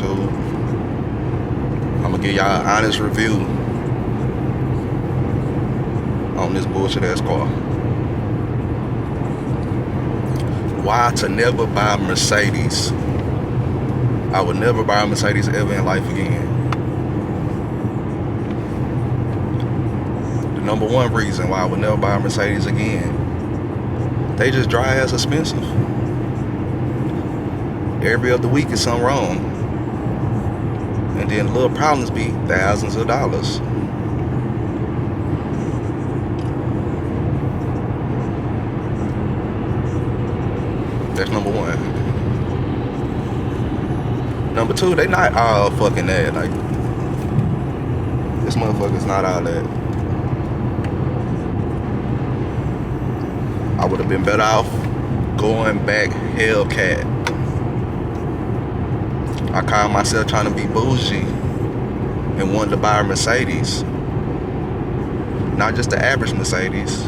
YouTube. I'm gonna give y'all an honest review on this bullshit ass car. Why to never buy a Mercedes? I would never buy a Mercedes ever in life again. The number one reason why I would never buy a Mercedes again, they just dry ass expensive. Every other week is something wrong. And then little problems be thousands of dollars. That's number one. Number two, they not all fucking that. Like, this motherfucker's not all that. I would have been better off going back Hellcat. I call myself trying to be bougie and wanted to buy a Mercedes. Not just the average Mercedes.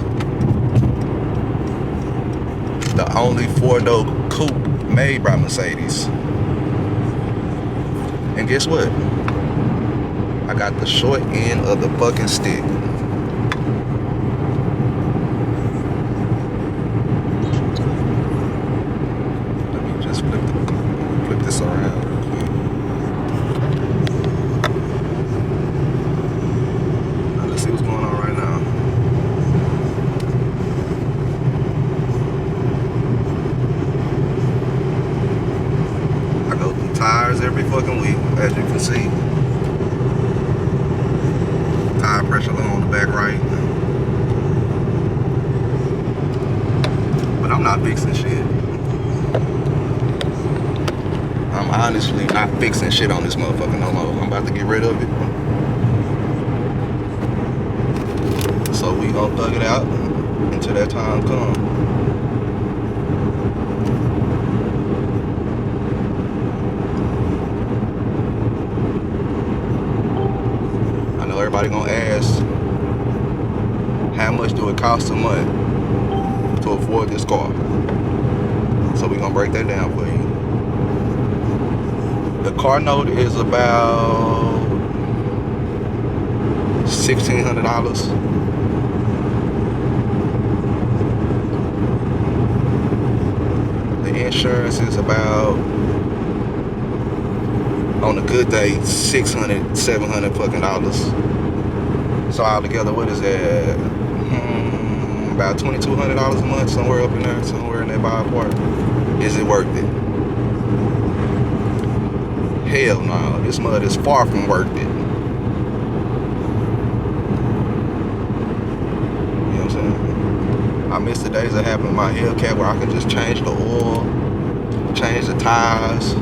The only four-door coupe made by Mercedes. And guess what? I got the short end of the fucking stick. Let me just flip this around. Tires every fucking week, as you can see. Tire pressure low on the back right. But I'm not fixing shit. I'm honestly not fixing shit on this motherfucker no more. I'm about to get rid of it. So we gonna thug it out until that time comes. Everybody gonna ask, how much do it cost a month to afford this car? So we gonna break that down for you. The car note is about $1,600. The insurance is about, on a good day, $600, $700 fucking dollars. So altogether, what is that? About $2,200 a month, somewhere up in there, somewhere in that ballpark. Is it worth it? Hell no, this mud is far from worth it. You know what I'm saying? I miss the days that happened with my Hellcat where I could just change the oil, change the tires,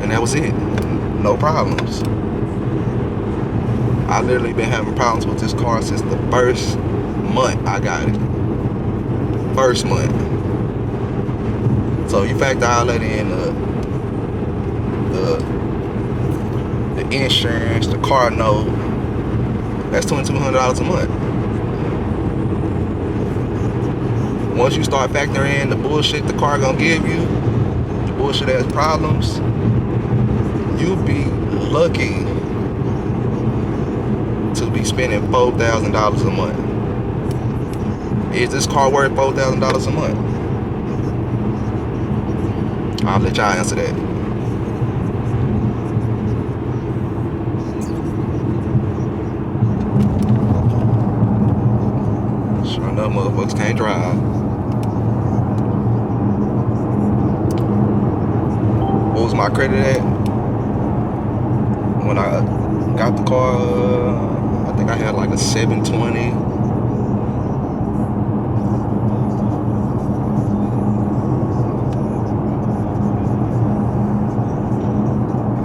and that was it. No problems. I literally been having problems with this car since the first month I got it. First month. So you factor all that in, the insurance, the car note, that's $2,200 a month. Once you start factoring in the bullshit the car gonna give you, the bullshit ass problems, you'll be lucky to be spending $4,000 a month. Is this car worth $4,000 a month? I'll let y'all answer that. Sure enough, motherfuckers can't drive. What was my credit at? When I got the car, I think I had like a 720.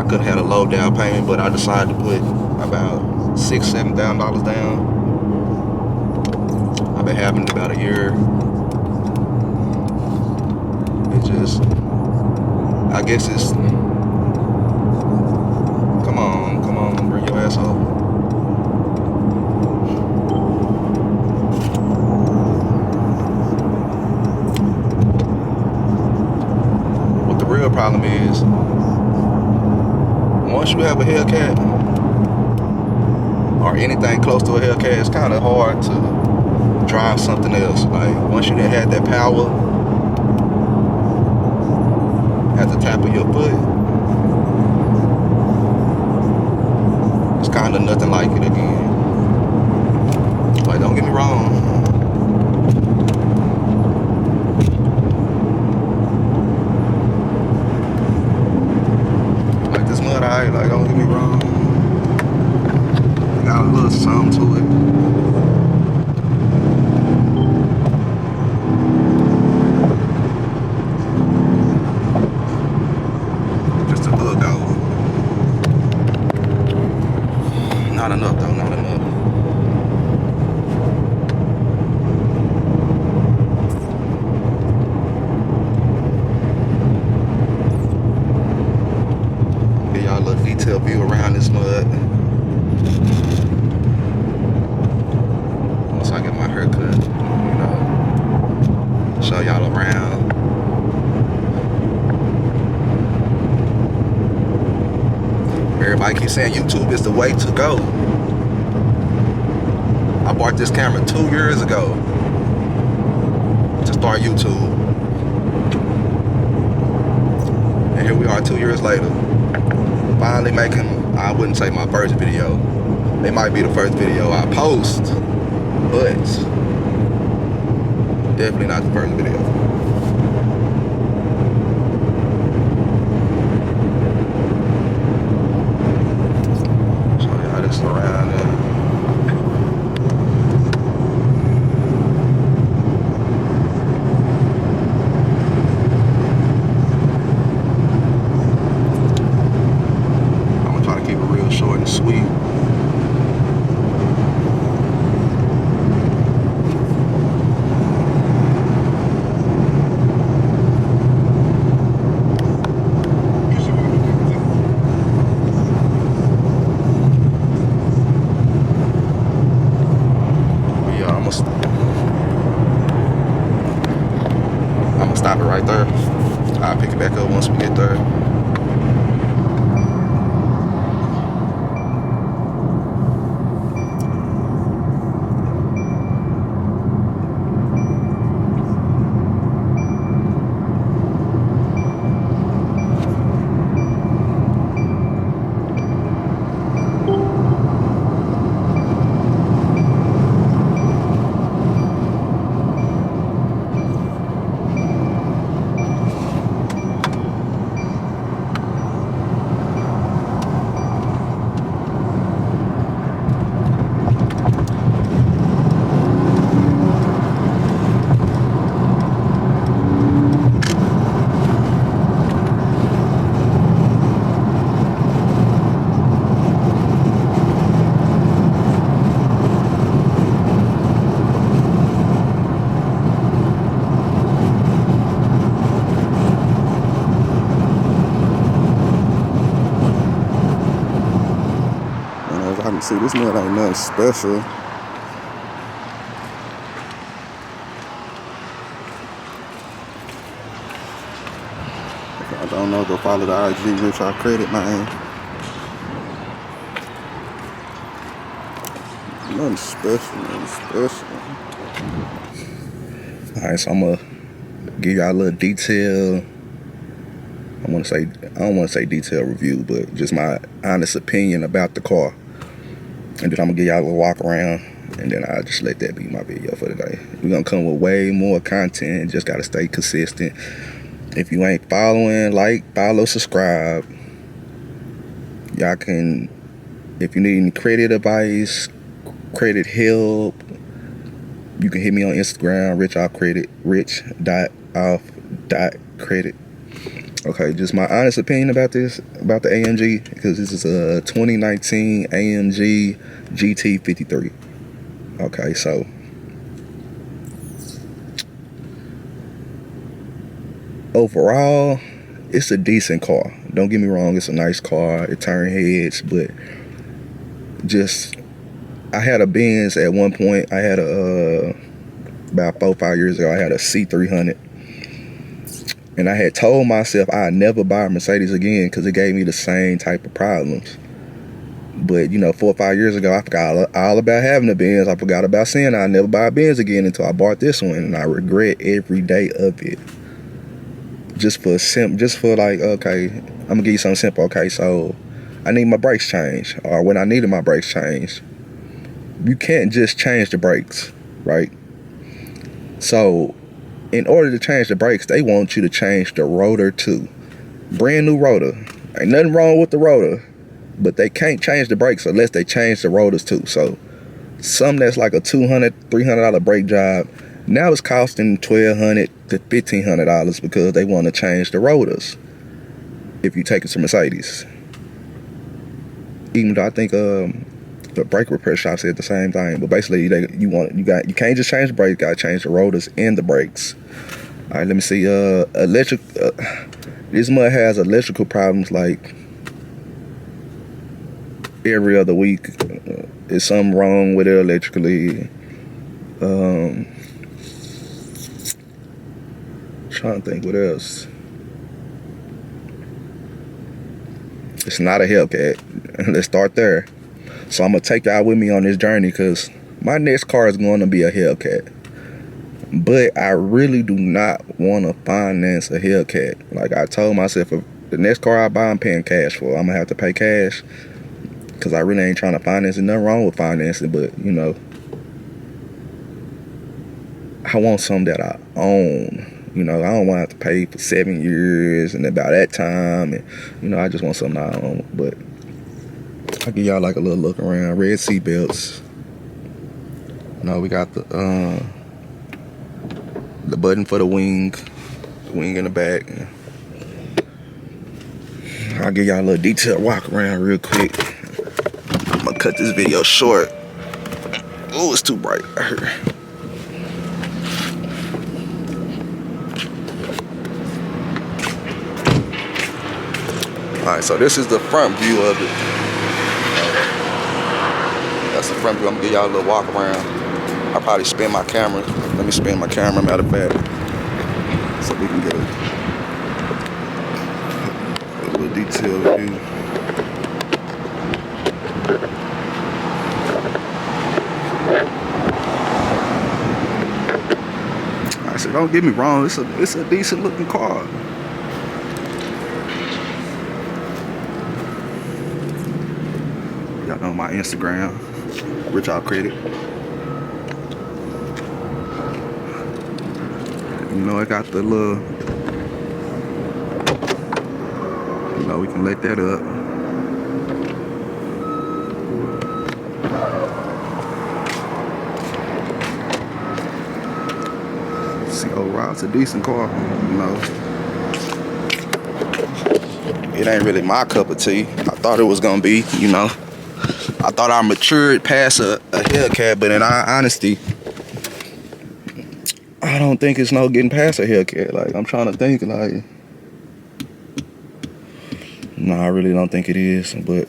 I could have had a low down payment, but I decided to put about $6,000, $7,000 down. I've been having it about a year. It just, I guess it's, come on, bring your ass over. What the real problem is, once you have a Hellcat or anything close to a Hellcat, it's kind of hard to drive something else. Like once you done had that power at the tap of your foot, it's kind of nothing like it again. Like, don't get me wrong, like this mud, alright, like don't get me wrong, got a little something to it. Just a little though. Not enough though, not enough. Give y'all a little detailed view around this mud. Once I get my hair cut, you know, show y'all around. Everybody keeps saying YouTube is the way to go. I bought this camera 2 years ago to start YouTube. And here we are 2 years later. Finally making, I wouldn't say my first video. It might be the first video I post, but definitely not the first video. Around there. I'm gonna try to keep it real short and sweet. I'm gonna stop it right there. I'll pick it back up once we get there. I can see this mud ain't nothing special. If I don't know, go follow the IG Rich Our Credit, man. Nothing special, nothing special. Alright, so I'm gonna give y'all a little detail. I don't want to say detailed review, but just my honest opinion about the car. And then I'm gonna give y'all a little walk around, and then I'll just let that be my video for today. We're gonna come with way more content, just gotta stay consistent. If you ain't following, like, follow, subscribe. Y'all can, if you need any credit advice, credit help, you can hit me on Instagram, rich.off.credit. Okay, just my honest opinion about this, about the AMG, because this is a 2019 AMG GT53. Okay, so overall, it's a decent car. Don't get me wrong, it's a nice car. It turns heads, but just, I had a Benz at one point. I had a, about 4 or 5 years ago, I had a C300. And I had told myself I'd never buy a Mercedes again because it gave me the same type of problems. But, 4 or 5 years ago, I forgot all about having a Benz. I forgot about saying I'd never buy a Benz again until I bought this one. And I regret every day of it. Just for like, okay, I'm going to give you something simple. Okay, so I need my brakes changed. Or when I needed my brakes changed. You can't just change the brakes, right? So in order to change the brakes, they want you to change the rotor too. Brand new rotor. Ain't nothing wrong with the rotor, but they can't change the brakes unless they change the rotors too. So something that's like a $200, $300 brake job, now it's costing $1,200 to $1,500 because they want to change the rotors if you take it to Mercedes. Even though I think the brake repair shop said the same thing, but basically you can't just change the brakes, you gotta change the rotors and the brakes. All right, let me see. This mud has electrical problems like every other week. Is something wrong with it electrically? Trying to think what else. It's not a Hellcat. Let's start there. So I'm gonna take y'all with me on this journey because my next car is going to be a Hellcat. But I really do not want to finance a Hellcat. Like I told myself, if the next car I buy, I'm paying cash for. I'm gonna have to pay cash because I really ain't trying to finance it. Nothing wrong with financing, but I want something that I own. I don't want to have to pay for 7 years and about that time. And I just want something I own. But I'll give y'all like a little look around. Red seat belts. We got the button for the wing in the back. I'll give y'all a little detailed walk around real quick. I'm gonna cut this video short. Oh, it's too bright. Alright, so this is the front view of it. That's the front view. I'm gonna give y'all a little walk around. I'll probably spin my camera. Let me spin my camera, matter of fact, so we can get a little detailed view. I said, don't get me wrong, it's a decent looking car. Y'all know my Instagram, Rich Out Credit. I got the little, we can let that up. See, overall, it's a decent car, It ain't really my cup of tea. I thought it was gonna be, I thought I matured past a Hellcat, but in all honesty, I don't think it's no getting past a Hellcat. Like, I'm trying to think, like, no, I really don't think it is. But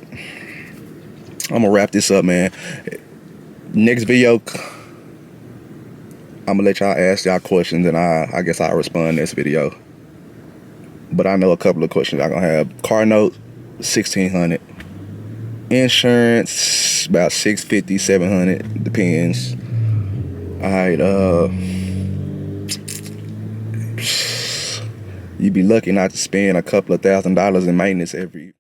I'm gonna wrap this up, man. Next video, I'm gonna let y'all ask y'all questions, and I guess I'll respond in this video. But I know a couple of questions y'all gonna have. Car note, $1,600. Insurance, about $650, $700, depends. All right, you'd be lucky not to spend a couple of $1,000s in maintenance every